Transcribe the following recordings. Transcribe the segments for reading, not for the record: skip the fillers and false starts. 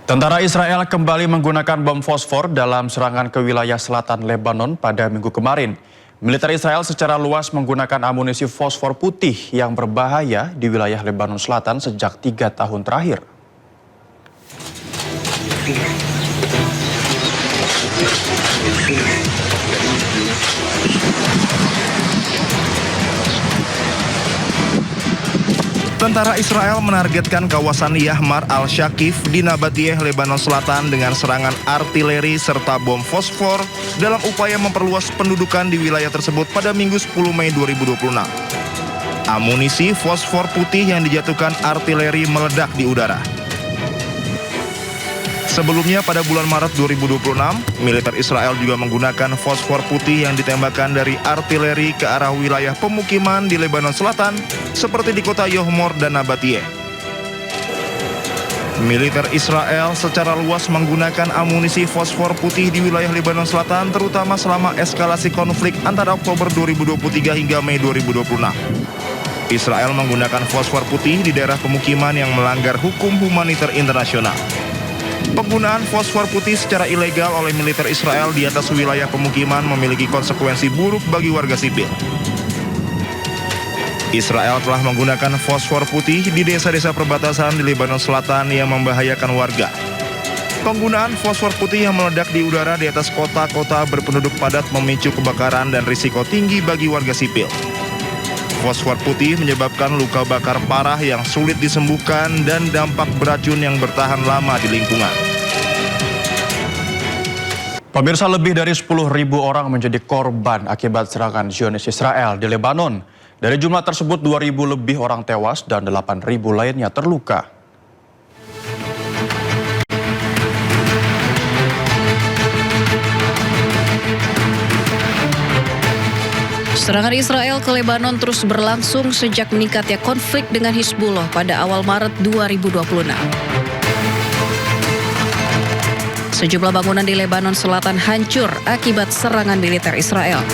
Tentara Israel kembali menggunakan bom fosfor dalam serangan ke wilayah selatan Lebanon pada minggu kemarin. Militer Israel secara luas menggunakan amunisi fosfor putih yang berbahaya di wilayah Lebanon Selatan sejak 3 tahun terakhir. Tentara Israel menargetkan kawasan Yahmar al-Shakif di Nabatiyeh, Lebanon Selatan dengan serangan artileri serta bom fosfor dalam upaya memperluas pendudukan di wilayah tersebut pada Minggu 10 Mei 2026. Amunisi fosfor putih yang dijatuhkan artileri meledak di udara. Sebelumnya pada bulan Maret 2026, militer Israel juga menggunakan fosfor putih yang ditembakkan dari artileri ke arah wilayah pemukiman di Lebanon Selatan, seperti di kota Yohmor dan Nabatiyeh. Militer Israel secara luas menggunakan amunisi fosfor putih di wilayah Lebanon Selatan, terutama selama eskalasi konflik antara Oktober 2023 hingga Mei 2026. Israel menggunakan fosfor putih di daerah pemukiman yang melanggar hukum humaniter internasional. Penggunaan fosfor putih secara ilegal oleh militer Israel di atas wilayah pemukiman memiliki konsekuensi buruk bagi warga sipil. Israel telah menggunakan fosfor putih di desa-desa perbatasan di Lebanon Selatan yang membahayakan warga. Penggunaan fosfor putih yang meledak di udara di atas kota-kota berpenduduk padat memicu kebakaran dan risiko tinggi bagi warga sipil. Fosfor putih menyebabkan luka bakar parah yang sulit disembuhkan dan dampak beracun yang bertahan lama di lingkungan. Pemirsa, lebih dari 10.000 orang menjadi korban akibat serangan Zionis Israel di Lebanon. Dari jumlah tersebut 2.000 lebih orang tewas dan 8.000 lainnya terluka. Serangan Israel ke Lebanon terus berlangsung sejak meningkatnya konflik dengan Hizbullah pada awal Maret 2026. Sejumlah bangunan di Lebanon Selatan hancur akibat serangan militer Israel.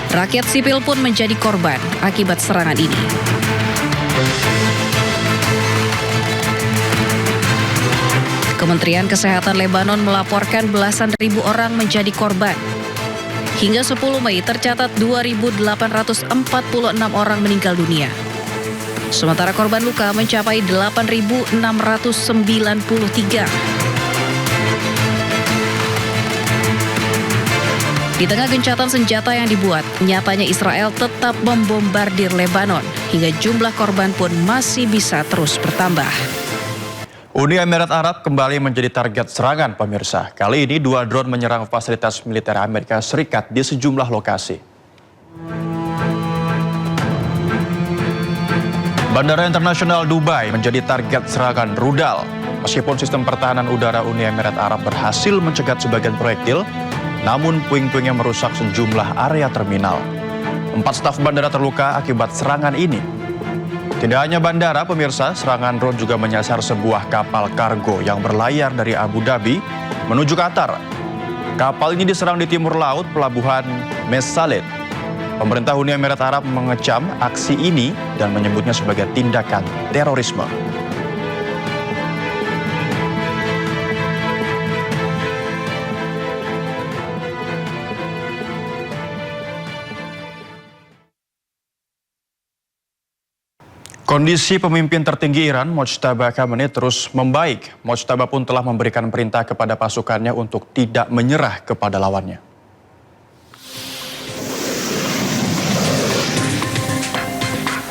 Rakyat sipil pun menjadi korban akibat serangan ini. Kementerian Kesehatan Lebanon melaporkan belasan ribu orang menjadi korban. Hingga 10 Mei tercatat 2.846 orang meninggal dunia. Sementara korban luka mencapai 8.693. Di tengah gencatan senjata yang dibuat, nyatanya Israel tetap membombardir Lebanon hingga jumlah korban pun masih bisa terus bertambah. Uni Emirat Arab kembali menjadi target serangan, pemirsa. Kali ini 2 drone menyerang fasilitas militer Amerika Serikat di sejumlah lokasi. Bandara Internasional Dubai menjadi target serangan rudal. Meskipun sistem pertahanan udara Uni Emirat Arab berhasil mencegat sebagian proyektil, namun puing-puingnya merusak sejumlah area terminal. 4 staf bandara terluka akibat serangan ini. Tidak hanya bandara, pemirsa, serangan drone juga menyasar sebuah kapal kargo yang berlayar dari Abu Dhabi menuju Qatar. Kapal ini diserang di timur laut pelabuhan Mesaled. Pemerintah Uni Emirat Arab mengecam aksi ini dan menyebutnya sebagai tindakan terorisme. Kondisi pemimpin tertinggi Iran, Mojtaba Khamenei, terus membaik. Mojtaba pun telah memberikan perintah kepada pasukannya untuk tidak menyerah kepada lawannya.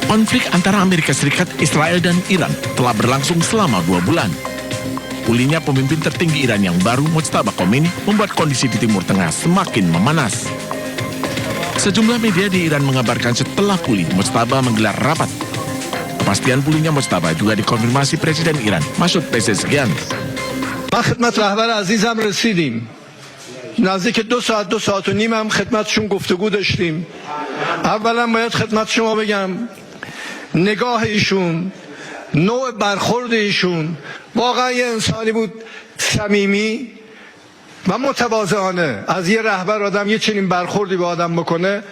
Konflik antara Amerika Serikat, Israel, dan Iran telah berlangsung selama 2 bulan. Pulihnya pemimpin tertinggi Iran yang baru, Mojtaba Khomeini, membuat kondisi di Timur Tengah semakin memanas. Sejumlah media di Iran mengabarkan setelah pulih, Mojtaba menggelar rapat. Kepastian pulihnya Mojtaba juga dikonfirmasi Presiden Iran, Masoud Pezeshkian. ما خدمت رهبر عزیزم رسیدیم. نزدیک 2 ساعت و نیم هم خدمتشون گفتگو داشتیم. اولا باید خدمت شما بگم نگاه ایشون، نوع برخورد ایشون واقعا یه انسانی بود صمیمی و متواضعانه. از یه رهبر آدم یه چنین برخوردی به آدم بکنه.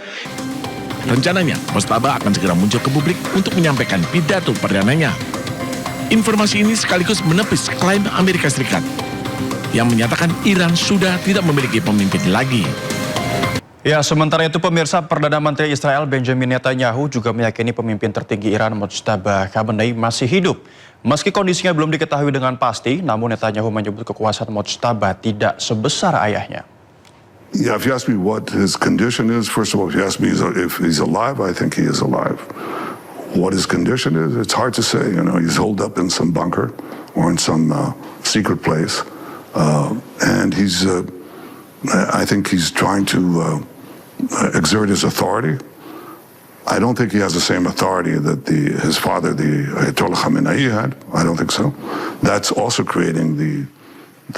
Rencananya, Mojtaba akan segera muncul ke publik untuk menyampaikan pidato perdananya. Informasi ini sekaligus menepis klaim Amerika Serikat yang menyatakan Iran sudah tidak memiliki pemimpin lagi. Ya, sementara itu pemirsa, Perdana Menteri Israel Benjamin Netanyahu juga meyakini pemimpin tertinggi Iran Mojtaba Khamenei masih hidup. Meski kondisinya belum diketahui dengan pasti, namun Netanyahu menyebut kekuasaan Mojtaba tidak sebesar ayahnya. Yeah, if you ask me what his condition is, first of all, if you ask me if he's alive, I think he is alive. What his condition is, it's hard to say. You know, he's holed up in some bunker or in some secret place, and he's. I think he's trying to exert his authority. I don't think he has the same authority that his father, the Ayatollah Khamenei, had. I don't think so. That's also creating the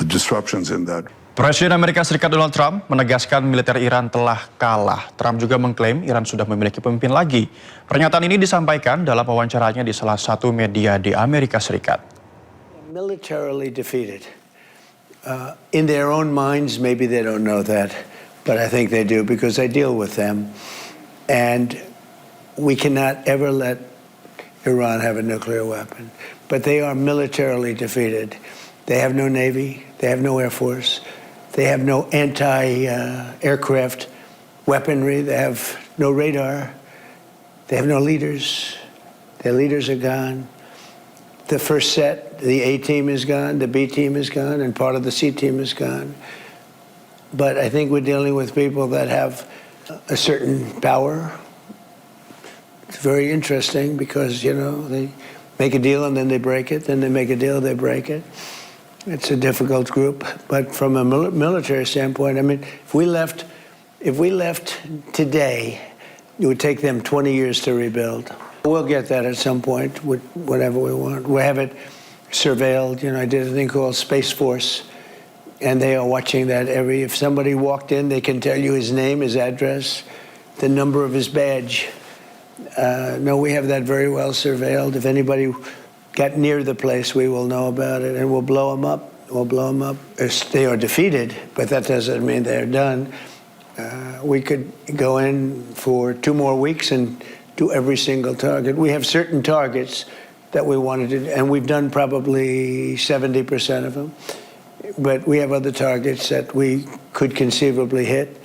disruptions in that. Presiden Amerika Serikat Donald Trump menegaskan militer Iran telah kalah. Trump juga mengklaim Iran sudah memiliki pemimpin lagi. Pernyataan ini disampaikan dalam wawancaranya di salah satu media di Amerika Serikat. Militarily defeated. In their own minds, maybe they don't know that, but I think they do because I deal with them. And we cannot ever let Iran have a nuclear weapon. But they are militarily defeated. They have no navy. They have no air force. They have no anti-aircraft weaponry. They have no radar. They have no leaders. Their leaders are gone. The first set, the A team is gone, the B team is gone, and part of the C team is gone. But I think we're dealing with people that have a certain power. It's very interesting because, you know, they make a deal and then they break it, then they make a deal, they break it. It's a difficult group. But from a military standpoint, I mean, if we left today, it would take them 20 years to rebuild. We'll get that at some point, whatever we want. We have it surveilled. You know, I did a thing called Space Force, and they are watching that if somebody walked in, they can tell you his name, his address, the number of his badge. No, we have that very well surveilled. If anybody got near the place, we will know about it, and we'll blow them up. We'll blow them up. They are defeated, but that doesn't mean they're done. We could go in for 2 more weeks and do every single target. We have certain targets that we wanted to do, and we've done probably 70% of them. But we have other targets that we could conceivably hit.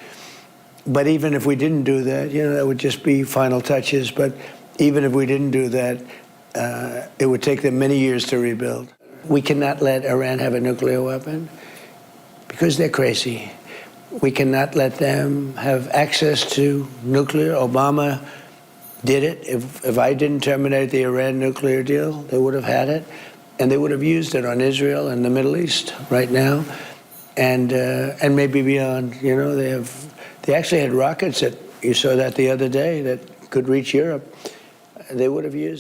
But even if we didn't do that, you know, that would just be final touches. But even if we didn't do that, it would take them many years to rebuild. We cannot let Iran have a nuclear weapon because they're crazy. We cannot let them have access to nuclear. Obama did it. If I didn't terminate the Iran nuclear deal, they would have had it, and they would have used it on Israel and the Middle East right now, and maybe beyond. You know, they actually had rockets that you saw that the other day that could reach Europe. They would have used.